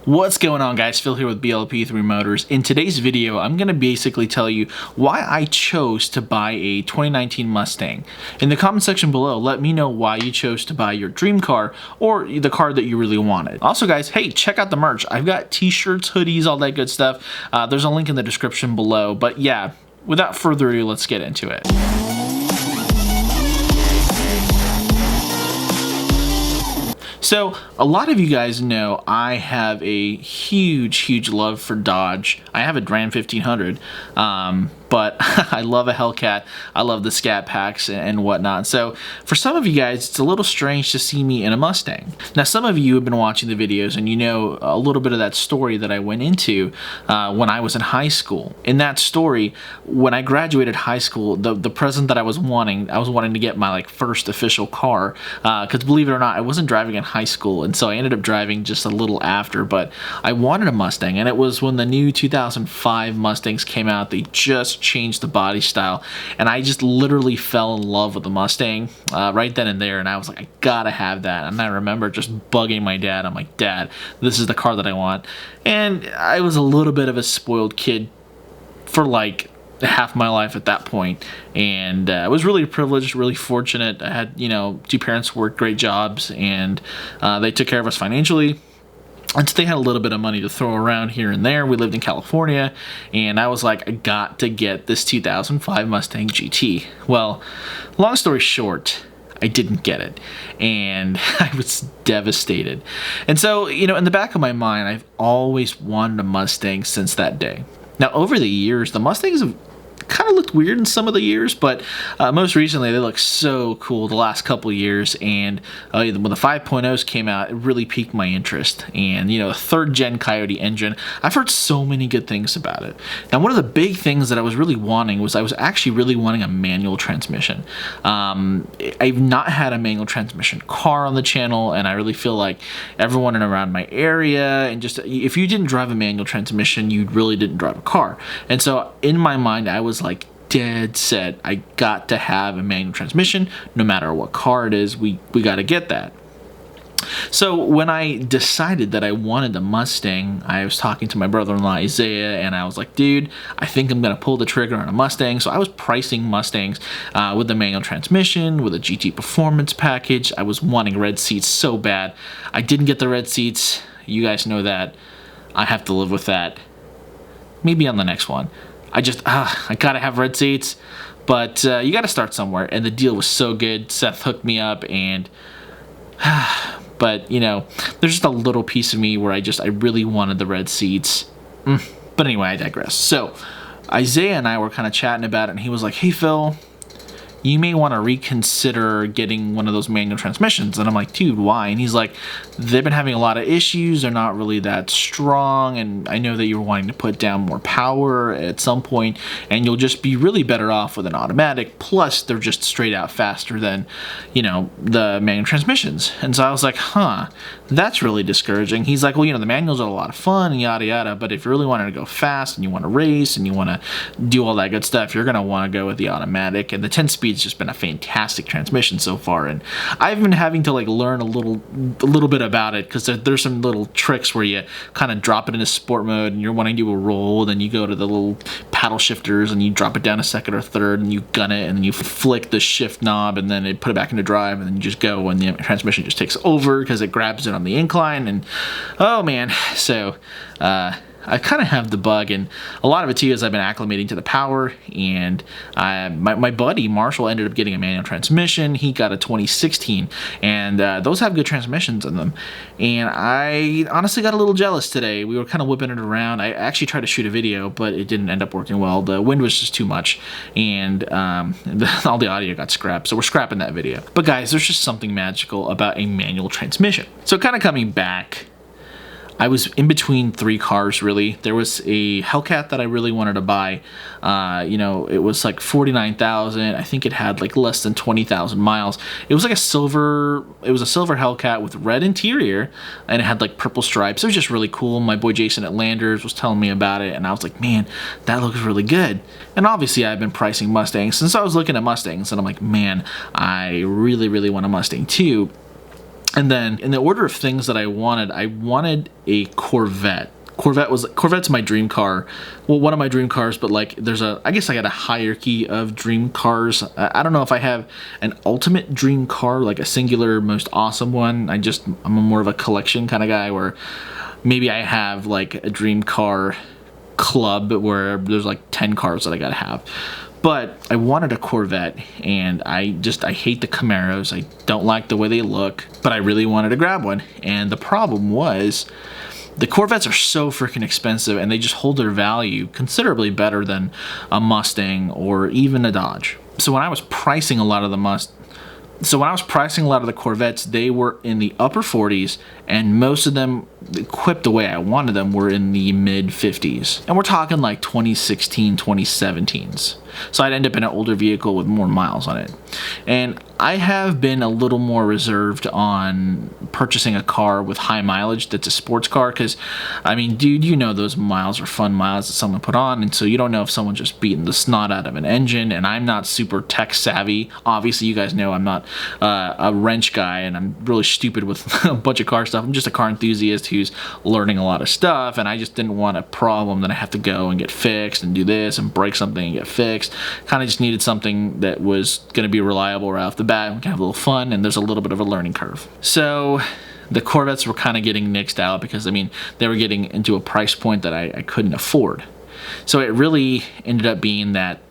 What's going on, guys? Phil here with BLP3 Motors. In today's video, I'm going to basically tell you why I chose to buy a 2019 Mustang. In the comment section below, let me know why you chose to buy your dream car or the car that you really wanted. Also, guys, hey, check out the merch. I've got t-shirts, hoodies, all that good stuff. There's a link in the description below. But yeah, without further ado, let's get into it. So, a lot of you guys know I have a huge love for Dodge. I have a Ram 1500, but I love a Hellcat. I love the Scat Packs and whatnot. So, for some of you guys, it's a little strange to see me in a Mustang. Now, some of you have been watching the videos and you know a little bit of that story that I went into when I was in high school. In that story, when I graduated high school, the present that I was wanting to get my first official car, because believe it or not, I wasn't driving in high school, and so I ended up driving just a little after, but I wanted a Mustang, and it was when the new 2005 Mustangs came out. They just changed the body style, and I just literally fell in love with the Mustang right then and there, and I was like, I gotta have that. And I remember just bugging my dad. I'm like, Dad, this is the car that I want. And I was a little bit of a spoiled kid for half my life at that point, and I was really privileged, really fortunate. I had, two parents who worked great jobs, and they took care of us financially, and so they had a little bit of money to throw around here and there. We lived in California, and I was like, I got to get this 2005 Mustang GT. Well, long story short, I didn't get it, and I was devastated. And so, in the back of my mind, I've always wanted a Mustang since that day. Now, over the years, the Mustangs have kind of looked weird in some of the years, but most recently they look so cool the last couple years. And when the 5.0s came out, it really piqued my interest. And the third gen Coyote engine, I've heard so many good things about it. Now, one of the big things that I was really wanting was I was actually really wanting a manual transmission. I've not had a manual transmission car on the channel, and I really feel like everyone around my area, and just if you didn't drive a manual transmission, you really didn't drive a car. And so in my mind, I was dead set, I got to have a manual transmission. No matter what car it is, we got to get that. So when I decided that I wanted the Mustang, I was talking to my brother-in-law Isaiah, and I was like, dude, I think I'm gonna pull the trigger on a Mustang. So I was pricing Mustangs with the manual transmission, with a GT performance package. I was wanting red seats so bad. I didn't get the red seats. You guys know that. I have to live with that. Maybe on the next one. I gotta have red seats, but you gotta start somewhere, and the deal was so good. Seth hooked me up, and but there's just a little piece of me where I really wanted the red seats. But anyway, I digress. So Isaiah and I were kind of chatting about it, and he was like, hey Phil, you may want to reconsider getting one of those manual transmissions. And I'm like, dude, why? And he's like, they've been having a lot of issues. They're not really that strong. And I know that you're wanting to put down more power at some point, and you'll just be really better off with an automatic. Plus, they're just straight out faster than, the manual transmissions. And so I was like, that's really discouraging. He's like, well, the manuals are a lot of fun and yada yada, but if you really wanted to go fast and you want to race and you want to do all that good stuff, you're going to want to go with the automatic. And the 10-speed it's just been a fantastic transmission so far, and I've been having to learn a little bit about it, because there's some little tricks where you kind of drop it into sport mode and you're wanting to do a roll, then you go to the little paddle shifters and you drop it down a second or third and you gun it, and then you flick the shift knob and then it put it back into drive, and then you just go, and the transmission just takes over because it grabs it on the incline. And oh man, so I kind of have the bug, and a lot of it too is I've been acclimating to the power. And my buddy Marshall ended up getting a manual transmission. He got a 2016, and those have good transmissions in them. And I honestly got a little jealous today. We were kind of whipping it around. I actually tried to shoot a video, but it didn't end up working well. The wind was just too much, and all the audio got scrapped, so we're scrapping that video. But guys, there's just something magical about a manual transmission. So kind of coming back, I was in between three cars, really. There was a Hellcat that I really wanted to buy. It was like $49,000. I think it had less than 20,000 miles. It was a silver Hellcat with red interior, and it had purple stripes. It was just really cool. My boy Jason at Landers was telling me about it, and I was like, man, that looks really good. And obviously I've been pricing Mustangs since I was looking at Mustangs, and I'm like, man, I really want a Mustang too. And then in the order of things that I wanted a Corvette. Corvette's my dream car. Well, one of my dream cars, but like I guess I got a hierarchy of dream cars. I don't know if I have an ultimate dream car, like a singular most awesome one. I'm more of a collection kind of guy, where maybe I have like a dream car club where there's like 10 cars that I gotta have. But I wanted a Corvette, and I hate the Camaros. I don't like the way they look, but I really wanted to grab one. And the problem was, the Corvettes are so freaking expensive, and they just hold their value considerably better than a Mustang or even a Dodge. So when I was pricing a lot of the Corvettes, they were in the upper 40s, and most of them, equipped the way I wanted them, were in the mid 50s. And we're talking like 2016, 2017s. So I'd end up in an older vehicle with more miles on it. And I have been a little more reserved on purchasing a car with high mileage that's a sports car, because, I mean, dude, you know those miles are fun miles that someone put on, and so you don't know if someone's just beating the snot out of an engine. And I'm not super tech savvy. Obviously, you guys know I'm not a wrench guy, and I'm really stupid with a bunch of car stuff. I'm just a car enthusiast who's learning a lot of stuff, and I just didn't want a problem that I have to go and get fixed and do this and break something and get fixed. Kind of just needed something that was going to be reliable right off the bat. We can have a little fun, and there's a little bit of a learning curve. So the Corvettes were kind of getting nixed out because, I mean, they were getting into a price point that I couldn't afford. So it really ended up being that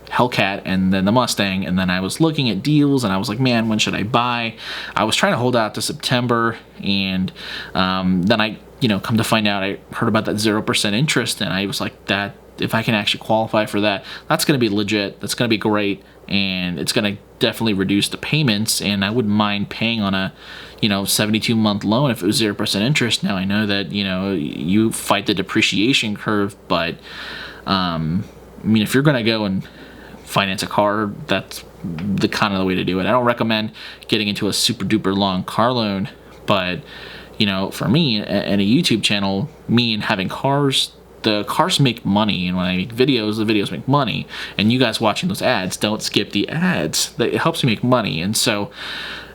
Hellcat and then the Mustang, and then I was looking at deals, and I was like, man, when should I buy? I was trying to hold out to September, and then I, come to find out, I heard about that 0% interest, and I was like, that if I can actually qualify for that, that's going to be legit, that's going to be great, and it's going to definitely reduce the payments, and I wouldn't mind paying on a 72-month loan if it was 0% interest. Now I know that you fight the depreciation curve, but I mean, if you're going to go and finance a car, that's the kind of the way to do it. I don't recommend getting into a super duper long car loan, but for me and a YouTube channel, me and having cars, the cars make money, and when I make videos, the videos make money, and you guys watching those ads, don't skip the ads. It helps me make money. And so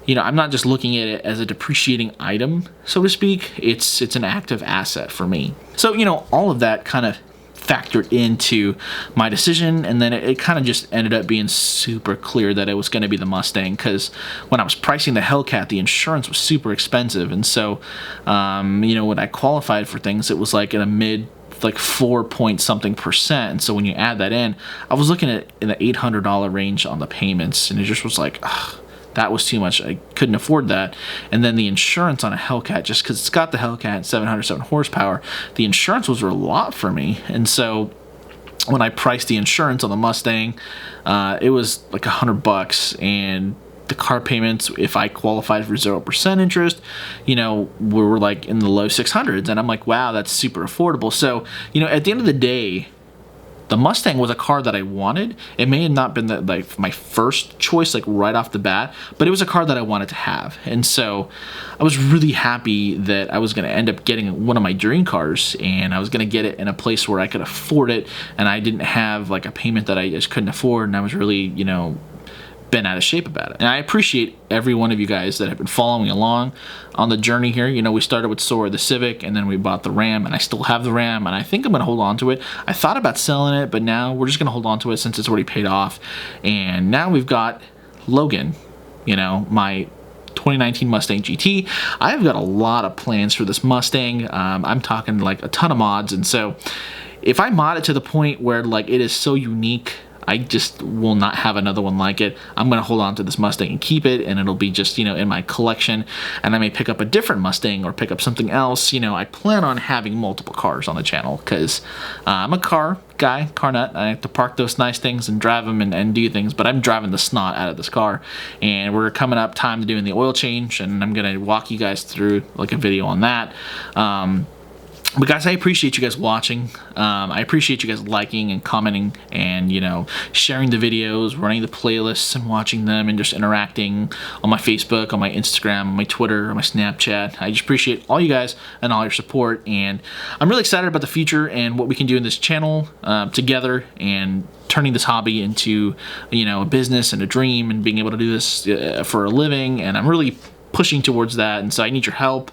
I'm not just looking at it as a depreciating item, so to speak. It's an active asset for me. So all of that kind of factored into my decision, and then it kind of just ended up being super clear that it was going to be the Mustang, because when I was pricing the Hellcat, the insurance was super expensive, and so when I qualified for things, it was like in a mid 4 point something percent, and so when you add that in, I was looking at in the $800 range on the payments, and it just was like, ugh, that was too much. I couldn't afford that. And then the insurance on a Hellcat, just because it's got the Hellcat 707 horsepower, the insurance was a lot for me. And so when I priced the insurance on the Mustang, it was like $100, and the car payments, if I qualified for 0% interest, were like in the low 600s, and I'm like, wow, that's super affordable. So at the end of the day, the Mustang was a car that I wanted. It may have not been my first choice, right off the bat, but it was a car that I wanted to have. And so I was really happy that I was going to end up getting one of my dream cars, and I was going to get it in a place where I could afford it, and I didn't have a payment that I just couldn't afford, and I was really, been out of shape about it. And I appreciate every one of you guys that have been following along on the journey here. We started with Sora the Civic, and then we bought the Ram, and I still have the Ram, and I think I'm going to hold on to it. I thought about selling it, but now we're just going to hold on to it since it's already paid off. And now we've got Logan, my 2019 Mustang GT. I've got a lot of plans for this Mustang. I'm talking a ton of mods, and so if I mod it to the point where it is so unique, I just will not have another one like it. I'm going to hold on to this Mustang and keep it, and it'll be just, in my collection, and I may pick up a different Mustang or pick up something else. I plan on having multiple cars on the channel, because I'm a car guy, car nut. I have to park those nice things and drive them and do things, but I'm driving the snot out of this car, and we're coming up time to doing the oil change, and I'm going to walk you guys through a video on that. But guys, I appreciate you guys watching. I appreciate you guys liking and commenting and, sharing the videos, running the playlists and watching them, and just interacting on my Facebook, on my Instagram, on my Twitter, on my Snapchat. I just appreciate all you guys and all your support. And I'm really excited about the future and what we can do in this channel together, and turning this hobby into, a business and a dream, and being able to do this for a living. And I'm really pushing towards that, and so I need your help.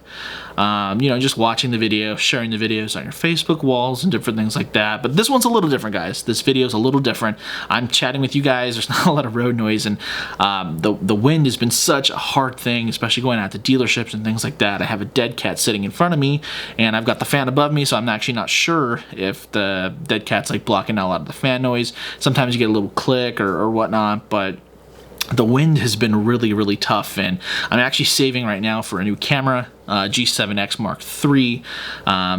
You know, just watching the video, sharing the videos on your Facebook walls and different things like that. But this one's a little different, guys. This video is a little different. I'm chatting with you guys. There's not a lot of road noise, and the wind has been such a hard thing, especially going out to dealerships and things like that. I have a dead cat sitting in front of me, and I've got the fan above me, so I'm actually not sure if the dead cat's like blocking out a lot of the fan noise. Sometimes you get a little click or whatnot, but the wind has been really, really tough, and I'm actually saving right now for a new camera, G7X Mark III,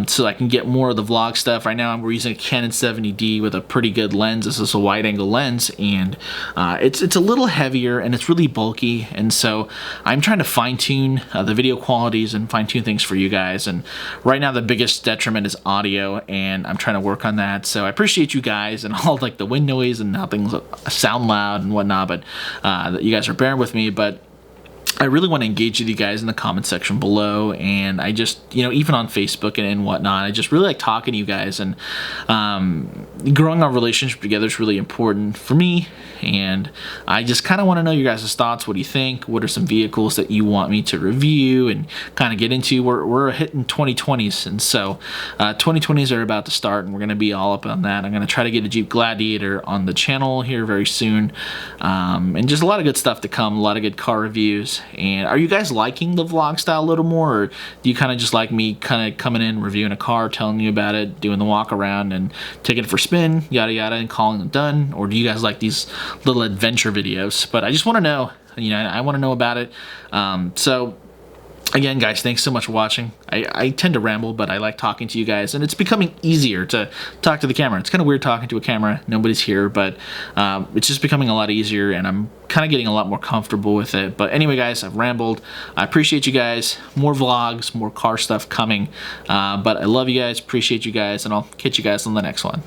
so I can get more of the vlog stuff. Right now we're using a Canon 70D with a pretty good lens. This is a wide-angle lens, and it's a little heavier and it's really bulky, and so I'm trying to fine-tune the video qualities and fine-tune things for you guys. And right now the biggest detriment is audio, and I'm trying to work on that. So I appreciate you guys and all like the wind noise and how things sound loud and whatnot, but that you guys are bearing with me. But I really want to engage with you guys in the comment section below, and I just, you know, even on Facebook and whatnot, I just really like talking to you guys, and growing our relationship together is really important for me, and I just kind of want to know your guys' thoughts. What do you think? What are some vehicles that you want me to review and kind of get into? We're hitting 2020s, and so 2020s are about to start, and we're going to be all up on that. I'm going to try to get a Jeep Gladiator on the channel here very soon, and just a lot of good stuff to come, a lot of good car reviews. And are you guys liking the vlog style a little more, or do you kind of just like me kind of coming in, reviewing a car, telling you about it, doing the walk around and taking it for a spin, yada yada, and calling it done? Or do you guys like these little adventure videos? But I just want to know, you know, I want to know about it. So again, guys, thanks so much for watching. I tend to ramble, but I like talking to you guys, and it's becoming easier to talk to the camera. It's kind of weird talking to a camera. Nobody's here, but it's just becoming a lot easier, and I'm kind of getting a lot more comfortable with it. But anyway, guys, I've rambled. I appreciate you guys. More vlogs, more car stuff coming. But I love you guys, appreciate you guys, and I'll catch you guys on the next one.